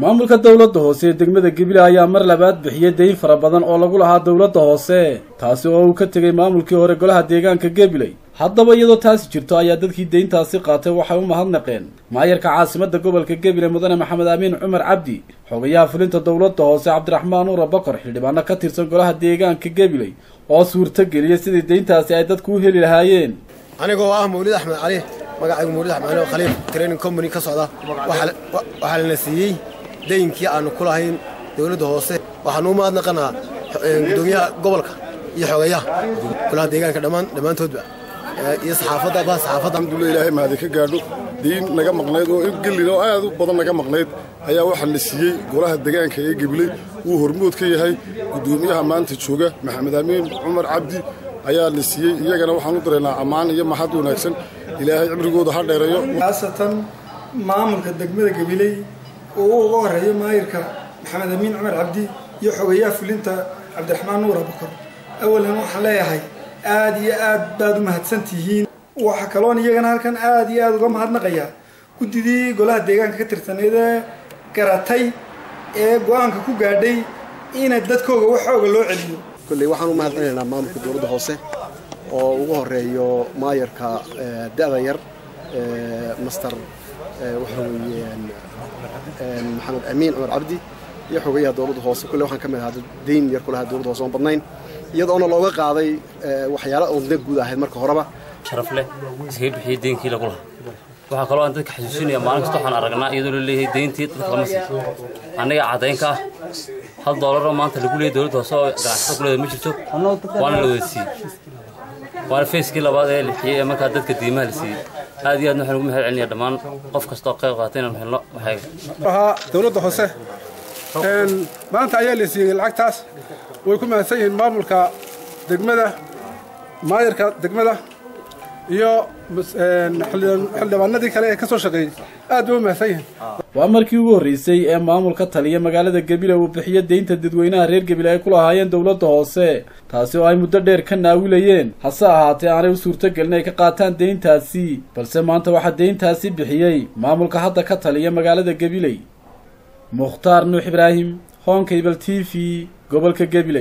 maamulka dawladda hoose ee degmada Gabiley ayaa mar labaad bixiyay deyn fara badan oo lagu lahaa dawladda hoose taasi oo uu ka tagay maamulkii hore golaha deegaanka Gabiley haddaba iyadoo taasi jirto ayaa dadkii deyntaasi qaatay waxay u mahadnaqeen maayarka caasimadda gobolka Gabiley mudane Maxamed Amiin Cumar Cabdi xogayaha fulinta dawladda hoose Cabdiraxmaan Nuur Bakar xildhibaano ka tirsan golaha deegaanka Gabiley oo suurta geliyay sidii deyntaasi ay dadku u heli lahaayeen anigoo ah Mawlid Axmed Cali magacaygu Mawlid Axmed Cali Khaliif training company ka socda waxa la siiyay deynkii aan ku lahayn dawladda hoose waxaan u mahadnaqanaa gudoomiyaha gobolka iyo xogayaha golaha deegaanka dhamaantoodba iyo saxaafadda alxamdulillah ilaahay mahad ka gaadho deyn naga maqnayd oo gelino aad u badan naga maqnayd ayaa waxa la siiyay golaha deegaanka ee Gabiley uu hormood ka yahay gudoomiyaha maanta jooga Maxamed Amiin Cumar Cabdi ayaa la siiyay iyagana waxaan u dareynaa amaan iyo mahad wanaagsan ilaahay cimrigooda ha dheereeyo aasatan maamulka degmada Gabiley oo ugu horeeyo maayirka Maxamed Amiin Cumar Cabdi iyo xogayaha fulinta Cabdiraxmaan Nuur Bakar awalan waxaan leeyahay aad iyo aad baad u mahadsantihiin waxa kaloon iyagana halkan aad iyo aad uga mahadnaqaya gudidii golaha deegaanka ka tirsaneed garatay ee go'aanka ku gaadhay in dadkooda waxooga loo celiyo kulli waxaan u mahadcelinaynaa maamulka dawladda hoose oo ugu horeeyo maayarka da'da yar master waxa weeyaan Maxamed Amiin Cumar Cabdi iyo xogayaha dawladda hoose kulli waxaan ka mid ahaa deyn yar kulaha dawladda hoose oo badnayn iyadoo looga qaaday waxyaalo oo guud ahayd marka horeba sharaf leh iska bixiyay deynkii lagu lahaa waxa kale oo aan dadka xasuusinaya maalin kasta waxaan aragnaa iyadoo la leeyahay deyntii dadka lama siiyo aniga cadeynka $1 oo maanta lagu leeyahay dawladda hoose oo ganacsiga ku leedahay ma jirto waana la weydiiyay waana feeskii labaad ee lixiyay marka dadka diimaha la siiyay aad iyo aad waxaan ugu mahadcelinayaa dhammaan qof kasta oo qayb qaatay inaan helno waxay dawladda hoose maanta ayaa la siiyay lacagtaas way ku mahadsan yihiin maamulka degmada maayarka degmada iyo xildhibaanadii kale ee ka soo shaqeeyay aad bay u mahadsan yihiin waa markii ugu horeysay ee maamulka taliya magaalada Gabiley uu bixiyo deynta dadweynaha reer Gabiley ay ku lahaayeen dawladda hoose taasi oo ay muddo dheer ka naawilayeen hase ahaatee aanay u suurtagelin ay ka qaataan deyntaasi balse maanta waxa deyntaasi bixiyay maamulka hadda ka taliya magaalada Gabiley Mukhtaar Nuux Ibraahim Home Cable TV gobolka Gabiley